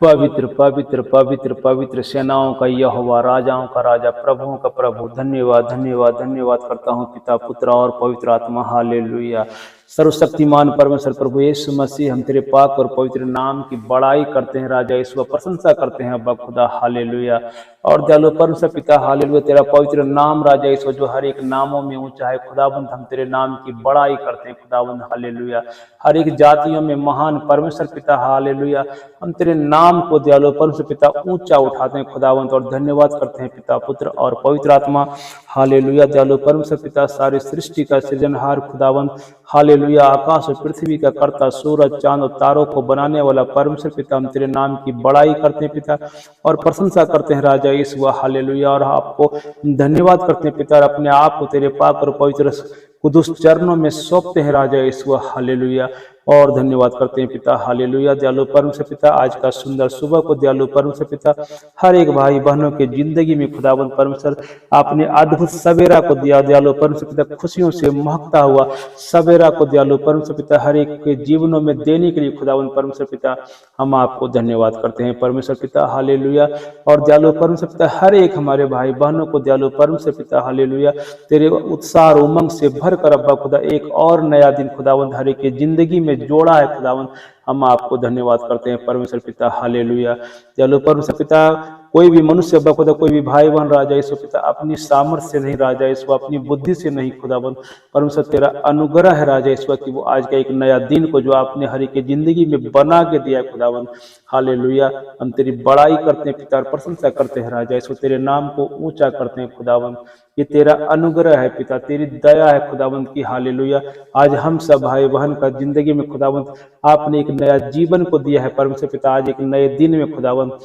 पवित्र पवित्र पवित्र पवित्र सेनाओं का यहोवा, राजाओं का राजा, प्रभुओं का प्रभु, धन्यवाद धन्यवाद धन्यवाद करता हूँ पिता, पुत्र और पवित्र आत्मा। हालेलुया। सर्वशक्तिमान परमेश्वर प्रभु यीशु मसीह, हम तेरे पाक और पवित्र नाम की बड़ाई करते हैं राजा यीशु, प्रशंसा करते हैं अब्बा खुदा। हालेलुया। और दयालु परमेश्वर पिता, हालेलुया, तेरा पवित्र नाम राजा यीशु जो हर एक नामों में ऊंचा है खुदाबंद, हम तेरे नाम की बड़ाई करते हैं खुदाबंद। हालेलुया। हर एक जातियों में महान परमेश्वर पिता, हालेलुया, हम तेरे नाम को दयालु परमेश्वर पिता ऊंचा उठाते हैं खुदावंत, और धन्यवाद करते हैं पिता, पुत्र और पवित्र आत्मा। हालेलुया। दयालु परमेश्वर पिता, सारी सृष्टि का सृजनहार खुदावंत, हालेलुया, आकाश और पृथ्वी का कर्ता, सूरज चांद और तारों को बनाने वाला परमेश्वर पिता, हम तेरे नाम की बड़ाई करते हैं पिता और प्रशंसा करते हैं राजा यीशु। हालेलुया। और आपको धन्यवाद करते हैं पिता, अपने आप को तेरे पाक और पवित्र कुदुस चरणों में सौंपते हैं राजा यीशु। हालेलुया। और धन्यवाद करते हैं पिता। हालेलुया। दयालु परमेश्वर पिता, आज का सुंदर सुबह को दयालु परमेश्वर पिता हर एक भाई बहनों के जिंदगी में खुदावंत परमेश्वर आपने अद्भुत सवेरा को दिया दयालु परमेश्वर पिता, खुशियों से महकता हुआ सवेरा को दयालु परमेश्वर पिता हर एक के जीवनों में देने के लिए खुदावंत परमेश्वर पिता हम आपको धन्यवाद करते हैं परमेश्वर पिता। हालेलुया। और दयालु परमेश्वर पिता, हर एक हमारे भाई बहनों को दयालु परमेश्वर पिता, हालेलुया, तेरे उत्साह और उमंग से भर कर अब्बा खुदा एक और नया दिन खुदावंत हर एक के जिंदगी में जोड़ा है खुदावंत, हम आपको धन्यवाद करते हैं परमेश्वर पिता। हालेलुया। दयालु परमेश्वर पिता, कोई भी मनुष्य अब्बा खुदा, कोई भी भाई बहन राजा यीशु पिता अपनी सामर्थ्य से नहीं राजा यीशु, अपनी बुद्धि से नहीं खुदाबंद परमेश्वर, तेरा अनुग्रह है राजा यीशु कि वो आज का एक नया दिन को जो आपने हर एक की जिंदगी में बना के दिया है खुदाबंद। हालेलुया। हम तेरी बड़ाई करते हैं पिता और प्रशंसा करते हैं राजा यीशु, तेरे नाम को ऊंचा करते हैं खुदाबंद। ये तेरा अनुग्रह है पिता, तेरी दया है खुदाबंद की। हालेलुया। आज हम सब भाई बहन का जिंदगी में खुदाबंद आपने एक नया जीवन को दिया है परमेश्वर पिता, आज एक नए दिन में खुदाबंद।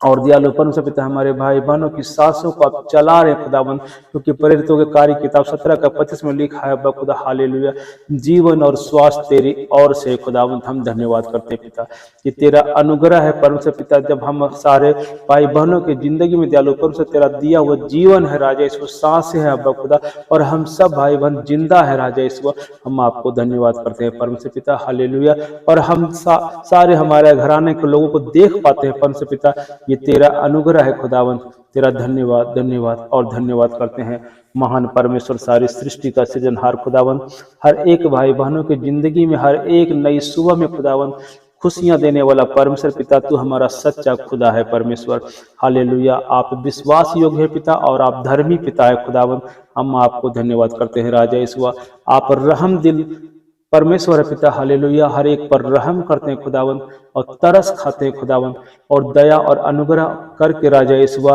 और दयालु परमेश्वर पिता, हमारे भाई बहनों की सांसों को आप चला रहे खुदाबंद, क्योंकि प्रेरितों के कार्य किताब 17 का 25 में लिखा है अब्बा खुदा। हालेलुया। जीवन और स्वास्थ्य तेरी ओर से खुदाबंद, हम धन्यवाद करते हैं पिता, कि तेरा अनुग्रह है परमेश्वर पिता। जब हम सारे भाई बहनों की जिंदगी में दयालु परमेश्वर तेरा दिया हुआ जीवन है राजा यीशु, सांसें है अब्बा खुदा, और हम सब भाई बहन जिंदा है राजा यीशु, हम आपको धन्यवाद करते हैं परमेश्वर पिता। हालेलुया। और हम सारे हमारे घराने के लोगों को देख पाते हैं परमेश्वर पिता, ये तेरा अनुग्रह है खुदावंत, तेरा धन्यवाद धन्यवाद और धन्यवाद करते हैं महान परमेश्वर, सारी सृष्टि का सृजनहार खुदावंत, हर एक भाई बहनों की जिंदगी में हर एक नई सुबह में खुदावंत खुशियां देने वाला परमेश्वर पिता, तू हमारा सच्चा खुदा है परमेश्वर। हालेलुया। आप विश्वास योग्य है पिता और आप धर्मी पिता है खुदावंत, हम आपको धन्यवाद करते हैं राजा यीशु। आप रहम दिल परमेश्वर है पिता। हालेलुया। हर एक पर रहम करते हैं खुदावंत और तरस खाते हैं खुदावंत, और दया और अनुग्रह करके राजा यीशु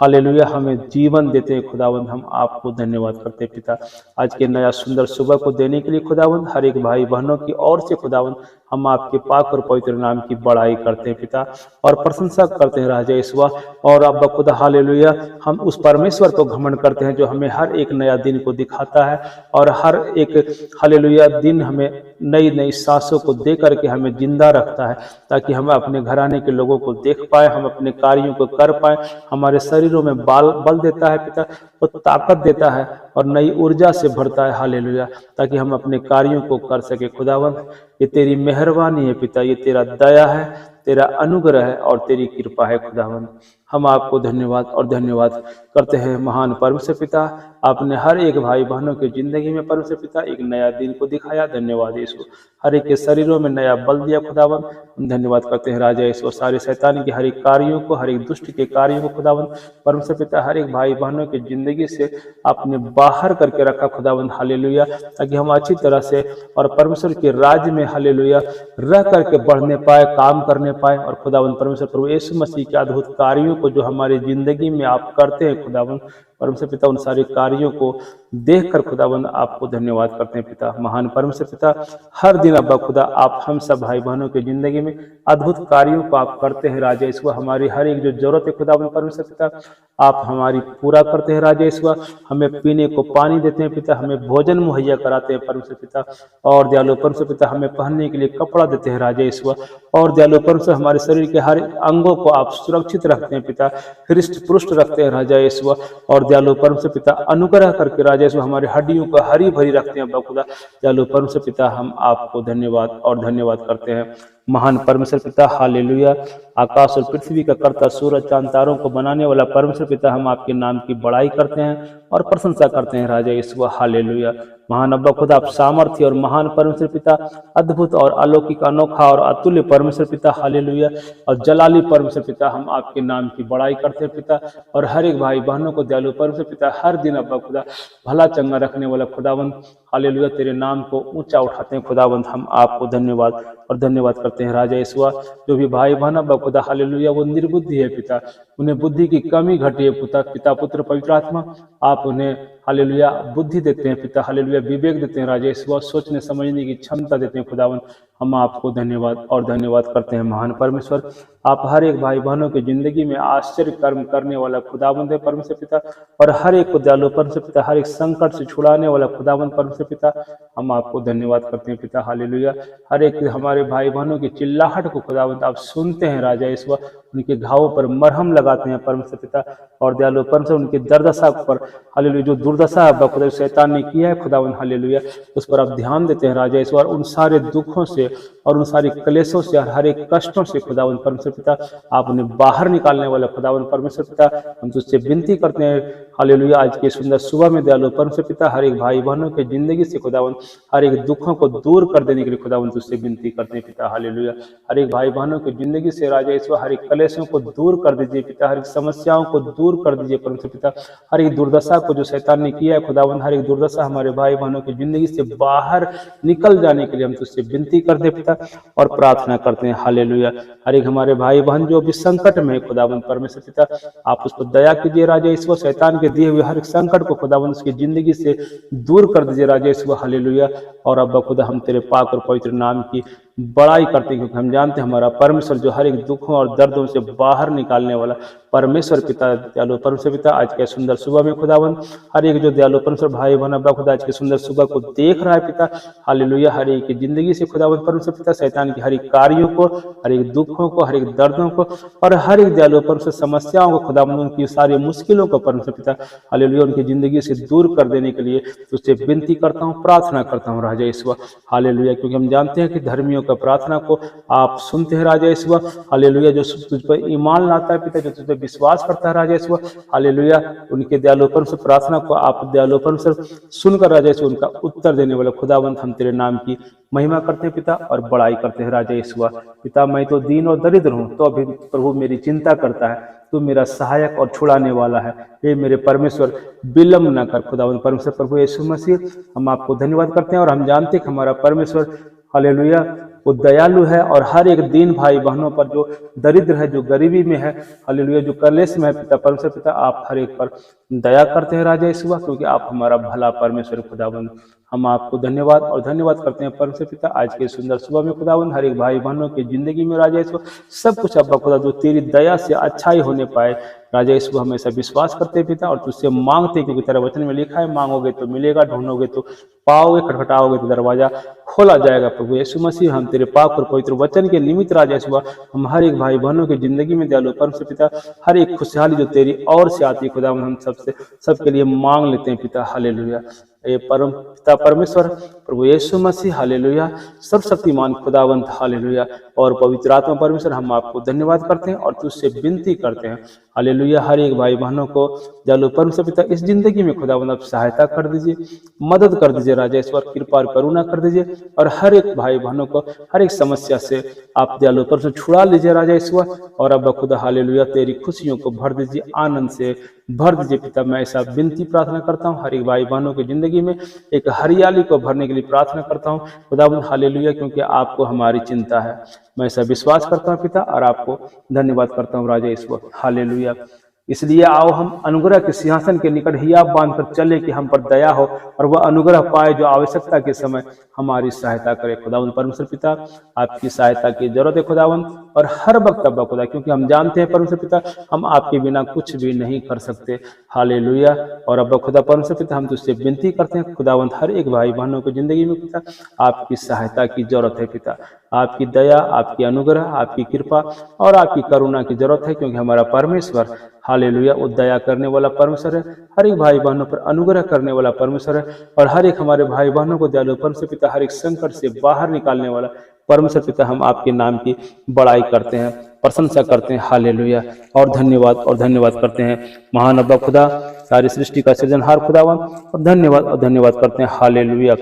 हालेलुया हमें जीवन देते हैं खुदावंत, हम आपको धन्यवाद करते हैं पिता, आज के नया सुंदर सुबह को देने के लिए खुदावंत। हर एक भाई बहनों की ओर से खुदावंत हम आपके पाक और पवित्र नाम की बड़ाई करते हैं पिता और प्रशंसा करते हैं राजा यीशु। और अब्बा खुदा हालेलुया, हम उस परमेश्वर को घमंड करते हैं जो हमें हर एक नया दिन को दिखाता है और हर एक हालेलुया दिन हमें नई नई सांसों को दे करके हमें जिंदा रखता है, ताकि हम अपने घराने के लोगों को देख पाए, हम अपने कार्यों को कर पाए, हमारे शरीरों में बल देता है पिता, वो ताकत देता है और नई ऊर्जा से भरता है। हालेलुया। ताकि हम अपने कार्यों को कर सके खुदावंत, ये तेरी मेहरबानी है पिता, ये तेरा दया है, तेरा अनुग्रह है और तेरी कृपा है खुदावंत। हम आपको धन्यवाद और धन्यवाद करते हैं महान परमेश्वर पिता, आपने हर एक भाई बहनों की जिंदगी में परमेश्वर पिता एक नया दिन को दिखाया। धन्यवाद यीशु। हर एक के शरीरों में नया बल दिया खुदावंत, हम धन्यवाद करते हैं राजा यीशु। सारे शैतान के हर एक कार्यों को, हर एक दुष्ट के कार्यों को खुदावंत परमेश्वर पिता हर एक भाई बहनों की जिंदगी से आपने बाहर करके रखा खुदावंत। हालेलुया। ताकि हम अच्छी तरह से और परमेश्वर के राज्य में हालेलुया रह करके बढ़ने पाए, काम करने पाए, और खुदावंत परमेश्वर प्रभु यीशु मसीह के अद्भुत कार्यों को जो हमारी जिंदगी में आप करते हैं खुदावंत परमेश्वर पिता, उन सारे कार्यों को देखकर खुदावंद आपको धन्यवाद करते हैं पिता। महान परमेश्वर पिता, हर दिन अब्बा खुदा आप हम सब भाई बहनों की जिंदगी में अद्भुत कार्यों को आप करते हैं राजा यीशु। हमारी हर एक जो जरूरत है खुदावंद परमेश्वर पिता आप हमारी पूरा करते हैं राजा यीशु। हमें पीने को पानी देते हैं पिता, हमें भोजन मुहैया कराते हैं परमेश्वर पिता, और दयालु परमेश्वर पिता हमें पहनने के लिए कपड़ा देते हैं राजा यीशु। और दयालु परमेश्वर हमारे शरीर के हर अंगों को आप सुरक्षित रखते हैं पिता, हृष्ट पुष्ट रखते हैं राजा यीशु। और दयालु परमेश्वर पिता अनुग्रह करके राजा यीशु हमारी हड्डियों को हरी भरी रखते हैं अब्बा खुदा। दयालु परमेश्वर पिता हम आपको धन्यवाद और धन्यवाद करते हैं महान परमेश्वर पिता हालेलुया। आकाश और पृथ्वी का कर्ता, सूरज चांद तारों को बनाने वाला परमेश्वर पिता, हम आपके नाम की बड़ाई करते हैं और प्रशंसा करते हैं राजा यीशु हालेलुया। महान अब्बा खुदा, आप सामर्थ्य और महान परमेश्वर पिता, अद्भुत और अलौकिक अनोखा और अतुल्य परमेश्वर पिता हालेलुया, और जलाली परमेश्वर पिता, हम आपके नाम की बड़ाई करते हैं पिता। और हर एक भाई बहनों को दयालु परमेश्वर पिता हर दिन अब्बा खुदा भला चंगा रखने वाला खुदावंद हालेलुया, तेरे नाम को ऊंचा उठाते हैं खुदावंद। हम आपको धन्यवाद और धन्यवाद करते हैं राजा यीशु। जो भी भाई बहन अब्बा खुदा हालेलुया वो निर्बुद्धि है पिता, उन्हें बुद्धि की कमी घटी है पिता पुत्र पवित्र आत्मा, आप उन्हें हालेलुया बुद्धि देते हैं पिता हालेलुया, विवेक देते हैं राजा यीशु, सोचने समझने की क्षमता देते हैं खुदावन। हम आपको धन्यवाद और धन्यवाद करते हैं महान परमेश्वर। आप हर एक भाई बहनों की जिंदगी में आश्चर्य कर्म करने वाला खुदावंद है परमेश्वर पिता, और हर एक को दयालु परमेश्वर पिता, हर एक संकट से छुड़ाने वाला खुदावंद परमेश्वर पिता, हम आपको धन्यवाद करते हैं पिता हालेलुया। हर एक हमारे भाई बहनों की चिल्लाहट को खुदावंद आप सुनते हैं राजा यीशु, उनके घावों पर मरहम लगाते हैं परमेश्वर पिता, और दयालु परमेश्वर उनकी दर्दशा पर हालेलुया, जो दुर्दशा खुदा शैतान ने किया है खुदावंद हालेलुया, उस पर आप ध्यान देते हैं राजा यीशु, और उन सारे दुखों से और उन सारे क्लेशों से और हर एक कष्टों से खुदावंद परमेश्वर पिता, आप उन्हें बाहर निकालने वाला खुदावंद परमेश्वर पिता, हम तुझसे विनती करते हैं हालेलुया। आज के सुंदर सुबह में दयालु परमेश्वर पिता, हर एक भाई बहनों के जिंदगी से खुदावंद हर एक दुखों को दूर कर देने के लिए खुदावंद तुझसे विनती करते हैं पिता हालेलुया। हर एक भाई बहनों की जिंदगी से राजा यीशु हर एक क्लेशों को दूर कर दीजिए पिता, हर एक समस्याओं को दूर कर दीजिए परमेश्वर पिता, हर एक दुर्दशा को जो शैतान ने किया है खुदावंद, हर एक दुर्दशा हमारे भाई बहनों की जिंदगी से बाहर निकल जाने के लिए हम तुझसे विनती करते हैं पिता और प्रार्थना करते हैं हालेलुया। हर एक हमारे भाई बहन जो भी संकट में है खुदावंद परमेश्वर पिता, आप उस पर दया कीजिए राजा यीशु, शैतान के दिए हुए हर एक संकट को खुदावंद उसकी जिंदगी से दूर कर दीजिए राजा यीशु हालेलुया। और अब्बा खुदा, हम तेरे पाक और पवित्र नाम की बड़ाई करते हैं, क्योंकि हम जानते हैं हमारा परमेश्वर जो हर एक दुखों और दर्दों से बाहर निकालने वाला परमेश्वर पिता, दयालु परमेश्वर पिता, आज के सुंदर सुबह में खुदावंद हर एक जो दयालु परमेश्वर भाई बहन अब्बा खुदा आज के सुंदर सुबह को देख रहा है पिता हालेलुया, हर एक की जिंदगी से खुदावंद परमेश्वर पिता शैतान की हर एक कार्यों को, हर एक दुखों को, हर एक दर्दों को और हर एक दयालु परमेश्वर समस्याओं को खुदावंद उनकी सारी मुश्किलों को परमेश्वर पिता हालेलुया उनकी जिंदगी से दूर कर देने के लिए तुझसे विनती करता हूँ, प्रार्थना करता हूँ राजा यीशु हालेलुया, क्योंकि हम जानते हैं कि धर्मियों का प्रार्थना को आप सुनते हैं राजा यीशु हालेलुया। जो तुझ पर ईमान लाता है पिता, जो तुझ पर विश्वास करता है राजा यीशु हालेलुया, उनके दयालुपन से प्रार्थना को आप दयालुपन से सुनकर राजा यीशु उनका उत्तर देने वाला खुदावंत, हम तेरे नाम की महिमा करते हैं पिता और बड़ाई करते हैं राजा यीशु पिता। मैं तो दीन और दरिद्र हूँ, तो अभी प्रभु मेरी चिंता करता है, तू मेरा सहायक और छुड़ाने वाला है। हे मेरे परमेश्वर, विलम्ब न कर खुदावंत परमेश्वर प्रभु यीशु मसीह, हम आपको धन्यवाद करते हैं और हम जानते हैं कि हमारा परमेश्वर हालेलुया वो दयालु है और हर एक दीन भाई बहनों पर जो दरिद्र है, जो गरीबी में है हालेलुया, जो कलेश में है पिता परमेश्वर पिता, आप हर एक पर दया करते हैं राजा यीशु, क्योंकि आप हमारा भला परमेश्वर खुदावंद। हम आपको धन्यवाद और धन्यवाद करते हैं परमेश्वर पिता आज के सुंदर सुबह में खुदावंद, हर एक भाई बहनों की जिंदगी में राजा यीशु सब कुछ अब्बा खुदा जो तेरी दया से अच्छा ही होने पाए राजा यीशु, हमेशा विश्वास करते हैं पिता और तुझसे मांगते हैं, क्योंकि तेरा वचन में लिखा है मांगोगे तो मिलेगा, ढूंढोगे तो पाओगे, खटखटाओगे तो दरवाजा खोला जाएगा। प्रभु यीशु मसीह, हम तेरे पाक और पवित्र वचन के निमित्त राजा यीशु हम हर एक भाई बहनों की जिंदगी में दयालु परमेश्वर पिता हर एक खुशहाली जो तेरी ओर से आती है खुदा, हम सबके लिए मांग लेते हैं पिता हालेलुया। ये परम पिता परमेश्वर प्रभु यीशु मसीह हालेलुया, सर्वशक्तिमान खुदावंत हालेलुया और पवित्र आत्मा परमेश्वर, हम आपको धन्यवाद करते हैं और तुझसे विनती करते हैं हालेलुया। हर एक भाई बहनों को दयालु परमेश्वर पिता इस जिंदगी में खुदावंद आप सहायता कर दीजिए, मदद कर दीजिए राजा ईश्वर, कृपा और करुणा कर दीजिए और हर एक भाई बहनों को हर एक समस्या से आप दयालु परमेश्वर छुड़ा लीजिए राजा ईश्वर, और अब खुदा हालेलुया तेरी खुशियों को भर दीजिए, आनंद से भर दीजिए पिता। मैं ऐसा विनती प्रार्थना करता हूँ, हर एक भाई बहनों की जिंदगी में एक हरियाली को भरने के लिए प्रार्थना करता हूँ खुदावंद हालेलुया, क्योंकि आपको हमारी चिंता है। मैं ऐसा विश्वास करता हूँ पिता और आपको धन्यवाद करता हूँ राजा ईश्वर हालेलुया। इसलिए आओ हम अनुग्रह के सिंहासन के निकट हियाब बांधकर चले कि हम पर दया हो और वह अनुग्रह पाए जो आवश्यकता के समय हमारी सहायता करे। खुदावंद परमेश्वर पिता आपकी सहायता की जरूरत है खुदावंद, और हर वक्त अब्बा खुदा, क्योंकि हम जानते हैं परमेश्वर पिता हम आपके बिना कुछ भी नहीं कर सकते हालेलुया। और अब्बा खुदा परमेश्वर पिता हम तुझसे विनती करते हैं खुदावंद, हर एक भाई बहनों की जिंदगी में पिता आपकी सहायता की जरूरत है पिता, आपकी दया, आपकी अनुग्रह, आपकी कृपा और आपकी करुणा की जरूरत है, क्योंकि हमारा परमेश्वर हालेलुया वो दया करने वाला परमेश्वर है, हर एक भाई बहनों पर अनुग्रह करने वाला परमेश्वर है और हर एक हमारे भाई बहनों को दयालु परमेश्वर पिता हर एक संकट से बाहर निकालने वाला परमेश्वर पिता हम आपके नाम की बड़ाई करते हैं, प्रशंसा करते हैं। हालेलुया और धन्यवाद करते हैं। महान अब्बा खुदा, सारी सृष्टि का सृजनहार खुदावन, और धन्यवाद करते हैं। हालेलुया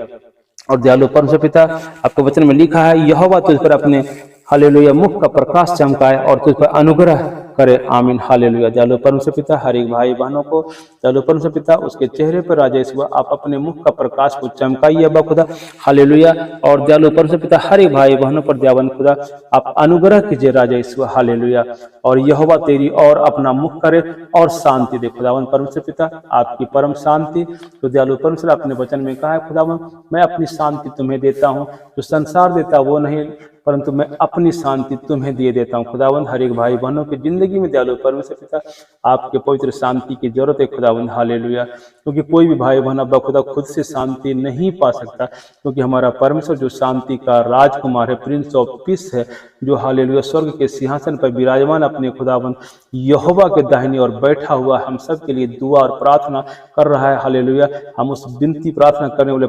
और दयालु परमेश्वर पिता, आपके वचन में लिखा है, यहोवा तुझ पर अपने हालेलुया मुख का प्रकाश चमकाए और तुझ पर अनुग्रह करे। आमीन। हालेलुया। दयालु परमेश्वर पिता, हर एक भाई बहनों को दयालु परमेश्वर पिता उसके चेहरे पर राजा यीशु आप अपने मुख का प्रकाश को चमकाइए अब्बा खुदा। हालेलुया। और दयालु परमेश्वर पिता, हर एक भाई बहनों पर दयावन खुदा आप अनुग्रह कीजिए राजा यीशु। हालेलुया। और यहोवा तेरी और अपना मुख करे और शांति दे खुदावन परमेश्वर पिता, आपकी परम शांति तो दयालु परमेश्वर अपने वचन में कहा है खुदावन, मैं अपनी शांति तुम्हें देता हूँ, जो संसार देता वो नहीं परंतु मैं अपनी शांति तुम्हें दे देता हूँ। खुदावंद हर एक भाई बहनों की जिंदगी में दयालु परमेश्वर पिता आपके पवित्र शांति की जरूरत है खुदावंद। हालेलुया। क्योंकि कोई भी भाई बहन अब्बा खुदा खुद से शांति नहीं पा सकता, क्योंकि हमारा परमेश्वर जो शांति का राजकुमार है, प्रिंस ऑफ पीस है, जो हालेलुया स्वर्ग के सिंहासन पर विराजमान अपने खुदावंद यहोवा के दाहिनी ओर बैठा हुआ हम सब के लिए दुआ और प्रार्थना कर रहा है। हालेलुया। हम उस विनती प्रार्थना करने वाले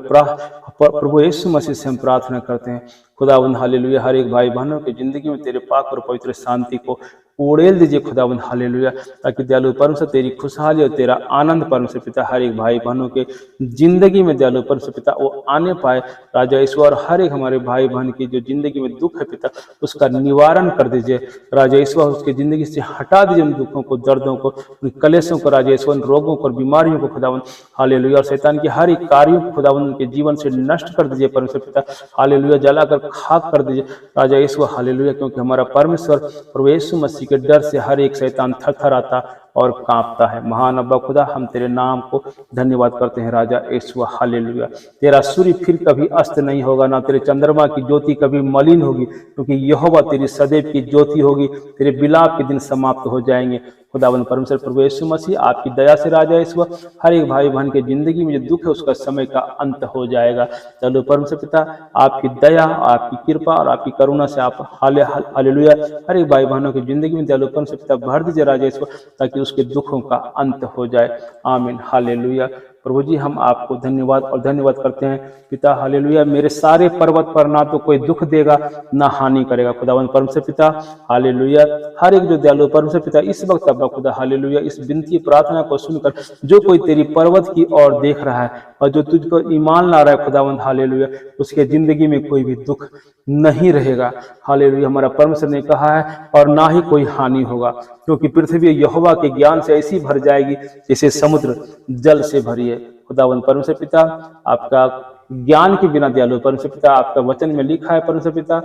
प्रभु यीशु मसीह से हम प्रार्थना करते हैं खुदावंद। हालेलुया। हर एक भाई बहनों की जिंदगी में तेरे पाक और पवित्र शांति को उड़ेल दीजिए खुदावंद। हालेलुया। ताकि दयालु परमेश्वर तेरी खुशहाली और तेरा आनंद परमेश्वर पिता हर एक भाई बहनों के जिंदगी में दयालु परमेश्वर पिता वो आने पाए राजा ईश्वर। हर एक हमारे भाई बहन की जो जिंदगी में दुख है पिता उसका निवारण कर दीजिए राजा ईश्वर। उसकी जिंदगी से हटा दीजिए उन दुखों को, दर्दों को, उन कलेशों को राजा ईश्वर, रोगों को और बीमारियों को खुदावंद। हालेलुया। और शैतान की हर एक कार्यों को खुदावंद उनके जीवन से नष्ट कर दीजिए परमेश्वर पिता। हालेलुया। जलाकर खाक कर दीजिए राजा ईश्वर। हालेलुया। क्योंकि हमारा परमेश्वर प्रभु यीशु मसीह के डर से हर एक शैतान थरथराता और कांपता है। महान अब्बा खुदा, हम तेरे नाम को धन्यवाद करते हैं राजा यीशु। हालेलुया। तेरा सूर्य फिर कभी अस्त नहीं होगा, ना तेरे चंद्रमा की ज्योति कभी मलिन होगी, क्योंकि यहोवा तेरी सदैव की ज्योति होगी। तेरे बिलाप के दिन समाप्त हो जाएंगे खुदावंद परमेश्वर प्रभु यीशु मसीह। आपकी दया से राजा यीशु हर एक भाई बहन की जिंदगी में जो दुख है उसका समय का अंत हो जाएगा। चलो परमेश्वर पिता आपकी दया, आपकी कृपा और आपकी करुणा से आप हालेलुया हर एक भाई बहनों की जिंदगी में दयालु परमेश्वर पिता भर दीजिए राजा यीशु, ताकि उसके दुखों का अंत हो जाए। आमीन। हालेलुया। प्रभु जी हम आपको धन्यवाद करते हैं पिता। हालेलुया। मेरे सारे पर्वत पर ना तो कोई दुख देगा ना हानि करेगा खुदावंद परमेश्वर पिता। हालेलुया। हर एक जो दयालु परमेश्वर पिता इस वक्त अब्बा खुदा हालेलुया इस विनती प्रार्थना को सुनकर जो कोई तेरी पर्वत की ओर देख रहा है और जो तुझको ईमान ला रहा है खुदावंद हालेलुया, उसके जिंदगी में कोई भी दुख नहीं रहेगा। हालेलुया। हमारा परमेश्वर ने कहा है और ना ही कोई हानि होगा, क्योंकि पृथ्वी यहोवा के ज्ञान से ऐसी भर जाएगी जैसे समुद्र जल से भरी है। खुदावंद परमेश्वर पिता आपका ज्ञान के बिना दयालु परमेश्वर पिता आपका वचन में लिखा है परमेश्वर पिता,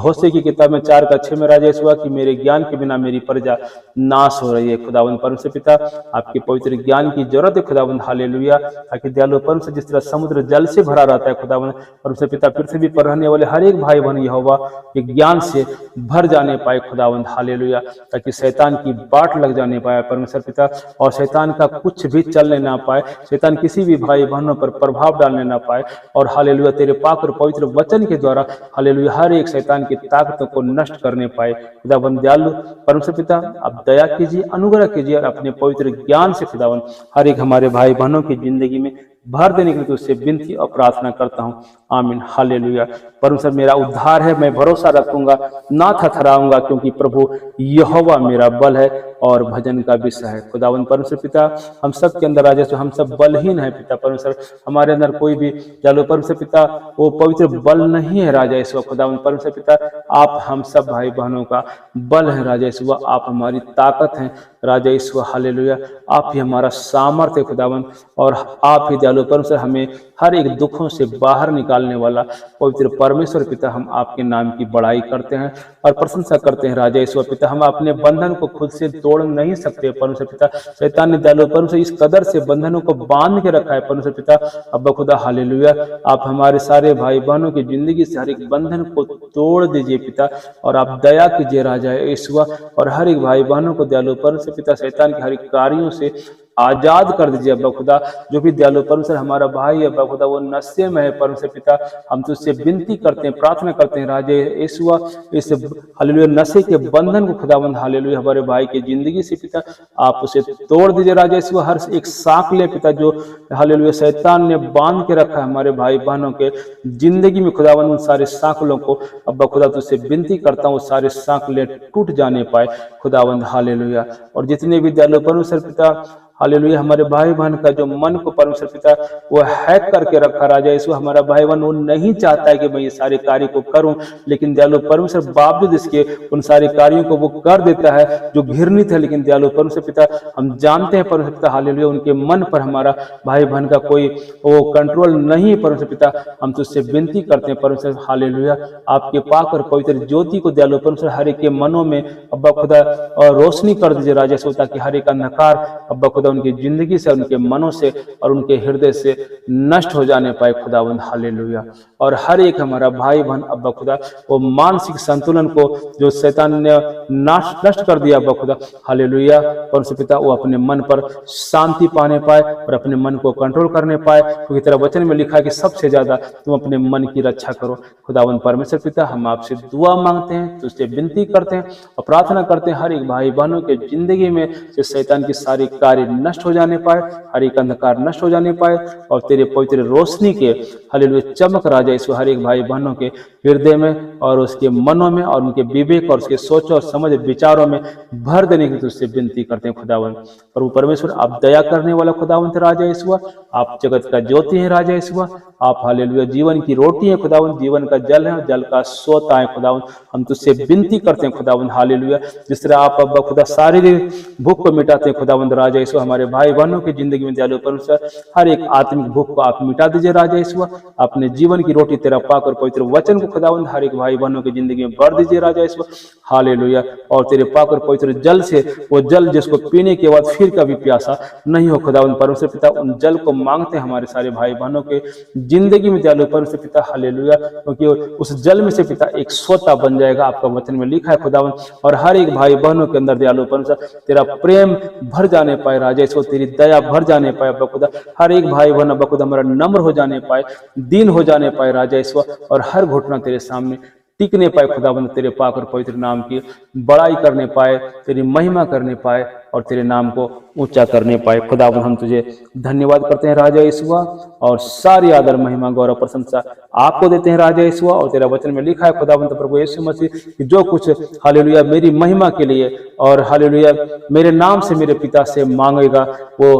होशे की किताब में 4:6 में राजा यीशु कि मेरे ज्ञान के बिना मेरी प्रजा नाश हो रही है। खुदावंद परमेश्वर पिता आपके पवित्र ज्ञान की जरूरत है खुदावंद। हालेलुया। ताकि दयालु परमेश्वर जिस तरह समुद्र जल से भरा रहता है खुदावंद परमेश्वर पिता पृथ्वी पर रहने वाले हर एक भाई बहन यहोवा के ज्ञान से भर जाने पाए खुदावंद। हालेलुया। ताकि शैतान की बाट लग जाने पाए परमेश्वर पिता, और शैतान का कुछ भी चलने ना पाए, शैतान किसी भी भाई बहनों पर प्रभाव डालने ना पाए। और हालेलुया तेरे पाक और पवित्र वचन के द्वारा हालेलुया हर एक शैतान की ताकतों को नष्ट करने पाए। खुदावंद दयालु परमेश्वर पिता आप दया कीजिए, अनुग्रह कीजिए और अपने पवित्र ज्ञान से खुदावंद हर एक हमारे भाई बहनों की जिंदगी में भर देने के लिए तुझसे विनती और प्रार्थना करता हूँ। आमीन। हालेलुया। परमेश्वर मेरा उद्धार है, मैं भरोसा रखूंगा ना थरथराऊंगा, क्योंकि प्रभु यहोवा मेरा बल है और भजन का विषय है। खुदावंद परमेश्वर पिता हम सब के अंदर राजा हम सब बलहीन है पिता परमेश्वर, हमारे अंदर कोई भी चलो परमेश्वर पिता वो पवित्र बल नहीं है राजा ईश्वर। खुदावंद परमेश्वर पिता आप हम सब भाई बहनों का बल है राजा ईश्वर, आप हमारी ताकत हैं राजा ईश्वर। हालेलुया। आप ही हमारा सामर्थ्य खुदावंद, और आप ही दयालु परमेश्वर हमें हर एक दुखों से बाहर निकालने वाला पवित्र परमेश्वर पिता। हम आपके नाम की बड़ाई करते हैं और प्रशंसा करते हैं राजा ईश्वर पिता। हम अपने बंधन को खुद से तोड़ नहीं सकते परमेश्वर पिता, शैतान ने दयालु परमेश्वर इस कदर से बंधनों को बांध के रखा है परमेश्वर पिता। अब्बा खुदा हालेलुया आप हमारे सारे भाई बहनों की जिंदगी से हर एक बंधन को तोड़ दीजिए पिता, और आप दया कीजिए राजा ईश्वर, और हर एक भाई बहनों को दयालु परमेश्वर पिता शैतान के हर एक कार्यों से आजाद कर दीजिए अब्बा खुदा। जो भी दयालु परमेश्वर हमारा भाई है अब्बा खुदा वो नशे में है परमेश्वर पिता, हम तुझसे विनती करते हैं, प्रार्थना करते हैं राजे यीशुआ, इस हालेलुया नशे के बंधन को खुदावंद हालेलुया हमारे भाई की जिंदगी से पिता आप उसे तोड़ दीजिए राजा यीशुआ। हर एक साँकले पिता जो हालेलुया शैतान ने बांध के रखा है हमारे भाई बहनों के जिंदगी में खुदावंद उन सारे साँकलों को अब्बा खुदा तुझसे विनती करता हूँ सारे साँकले टूट जाने पाए खुदावंद हालेलुया। और जितने भी दयालु परमेश्वर पिता हालेलुया हमारे भाई बहन का जो मन को परमेश्वर पिता वो हैक करके रखा राजा यीशु, हमारा भाई बहन वो नहीं चाहता है कि मैं ये सारे कार्य को करूं, लेकिन दयालु परमेश्वर बावजूद इसके उन सारे कार्यों को वो कर देता है जो घृणित है। लेकिन दयालु परमेश्वर पिता हम जानते हैं परमेश्वर पिता हालेलुया उनके मन पर हमारा भाई बहन का कोई वो कंट्रोल नहीं है परमेश्वर पिता। हम तुझसे विनती करते हैं परमेश्वर हालेलुया आपके पाक और पवित्र ज्योति को दयालु परमेश्वर हर एक के मनों में अब्बा खुदा और रोशनी कर दीजिए राजा यीशु, ताकि हर एक अंधकार अब्बा खुदा उनकी जिंदगी से उनके मनों से और उनके हृदय से नष्ट हो जाने पाए खुदावंद हालेलुया। और हर एक हमारा भाई बहन अब्बा खुदा वो मानसिक संतुलन को जो शैतान ने नष्ट कर दिया अब्बा खुदा हालेलुया परमेश्वर पिता वो अपने मन पर शांति पाने पाए और अपने मन को कंट्रोल करने पाए, क्योंकि तेरा वचन में लिखा है कि सबसे ज्यादा तुम अपने मन की रक्षा करो खुदावंद परमेश्वर पिता। हम आपसे दुआ मांगते हैं, तुझसे विनती करते हैं और प्रार्थना करते हैं हर एक भाई बहनों के जिंदगी में से शैतान की सारी कार्य नष्ट हो जाने पाए, हर एक अंधकार नष्ट हो जाने पाए और तेरे पवित्र रोशनी के हालेलुया चमक राजा यीशु हर एक भाई बहनों के हृदय में और उसके मनों में और उनके विवेक और उसके सोच और समझ विचारों में भर देने की तुझसे विनती करते हैं खुदावंत। प्रभु परमेश्वर आप दया करने वाला खुदावंत राजा यीशु, आप जगत का ज्योति है राजा यीशु, आप हालेलुया जीवन की रोटी है खुदावंत, जीवन का जल है, जल का सोता है खुदावंत। हम तुझसे विनती करते हैं खुदावंत हालेलुया जिस तरह आप अब्बा खुदा शारीरिक भूख को मिटाते हैं खुदावंत राजा यीशु, हमारे भाई बहनों की जिंदगी में दयालु परमेश्वर हर एक आत्मिक भूख को आप मिटा दीजिए राजा यीशु। अपने जीवन की रोटी तेरा पाक और पवित्र वचन को खुदावंत हर एक भाई बहनों की जिंदगी में भर दीजिए राजा यीशु हालेलुया। और तेरे पाक और पवित्र जल से वो जल जिसको पीने के बाद फिर कभी प्यासा नहीं हो खुदावंत परमेश्वर पिता, उन जल को मांगते हैं हमारे सारे भाई बहनों के जिंदगी में दयालु परमेश्वर पिता हालेलुया, क्योंकि उस जल में से पिता एक सोता बन जाएगा, आपका वचन में लिखा है खुदावंत। और हर एक भाई बहनों के अंदर दयालु परमेश्वर तेरा प्रेम भर जाने पाए राजा यीशु, तेरी दया भर जाने पाए अब्बा खुदा, हर एक भाई बहन अब्बा खुदा हमारा नम्र हो जाने पाए, दीन हो जाने पाए राजा यीशु, और हर घुटना तेरे सामने टिकने पाए खुदावंद, तेरे पाक और पवित्र नाम की बड़ाई करने पाए, तेरी महिमा करने पाए और तेरे नाम को ऊंचा करने पाए खुदावंद। हम तुझे धन्यवाद करते हैं राजा यीशु और सारी आदर महिमा गौरव प्रशंसा आपको देते हैं राजा यीशु। और तेरा वचन में लिखा है खुदावंद प्रभु यीशु मसीह कि जो कुछ हालेलुया मेरी महिमा के लिए और हालेलुया मेरे नाम से मेरे पिता से मांगेगा वो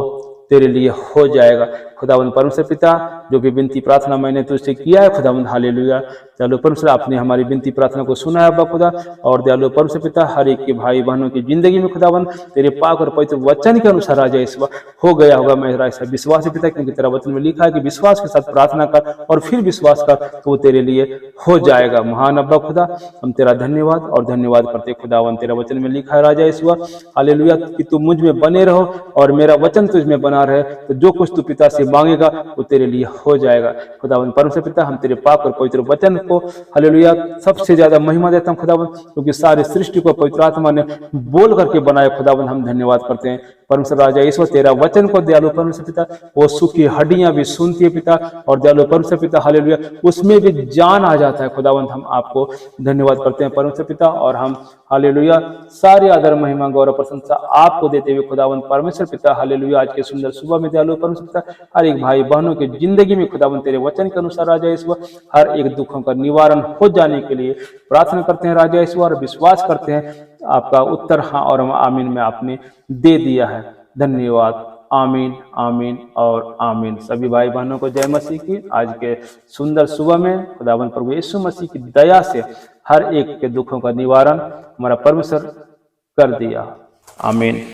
तेरे लिए हो जाएगा खुदावंद परमेश्वर पिता। जो भी विनती प्रार्थना मैंने तुझसे किया है खुदावंद हालेलुया, दयालु परमेश्वर आपने हमारी विनती प्रार्थना को सुना है अब्बा खुदा। और दयालु परमेश्वर पिता हर एक के भाई बहनों की जिंदगी में खुदावंद तेरे पाक और पवित्र वचन के अनुसार राजा यीशु हो गया होगा मेरा ऐसा विश्वास है पिता, क्योंकि तेरा वचन में लिखा है कि विश्वास के साथ प्रार्थना कर और फिर विश्वास कर तो वो तेरे लिए हो जाएगा। महान अब्बा खुदा हम तेरा धन्यवाद और धन्यवाद करते खुदावंद। तेरा वचन में लिखा है राजा यीशु हालेलुया कि तू मुझ में बने रहो और मेरा वचन तुझ में बना रहे, तो जो कुछ तू पिता से मांगेगा वो तेरे लिए हो जाएगा खुदावंद परमेश्वर पिता। हम तेरे पाक और पवित्र वचन को हालेलुया सबसे ज्यादा महिमा देता हूं खुदावंद, क्योंकि सारी सृष्टि को पवित्र आत्मा ने बोल करके बनाया खुदावंद। हम धन्यवाद करते हैं परमेश्वर राजा यीशु, तेरा वचन को दयालु परमेश्वर पिता वो सूखी हड्डियां भी सुनती है पिता, और दयालु परमेश्वर पिता हालेलुया उसमें भी जान आ जाता है खुदावंद। हम आपको धन्यवाद करते हैं परमेश्वर पिता, और हम हालेलुया सारी आदर महिमा गौरव प्रशंसा आपको देते हुए खुदावंद परमेश्वर पिता हालेलुया आज के सुंदर सुबह में दयालु परमेश्वर पिता हर एक भाई बहनों की जिंदगी में खुदावंद तेरे वचन के अनुसार राजा यीशु हर एक दुखों का निवारण हो जाने के लिए प्रार्थना करते हैं राजा यीशु, और विश्वास करते हैं आपका उत्तर हाँ और आमीन में आपने दे दिया है। धन्यवाद। आमीन आमीन और आमीन। सभी भाई बहनों को जय मसीह की। आज के सुंदर सुबह में खुदावंद प्रभु यीशु मसीह की दया से हर एक के दुखों का निवारण हमारा परमेश्वर कर दिया। आमीन।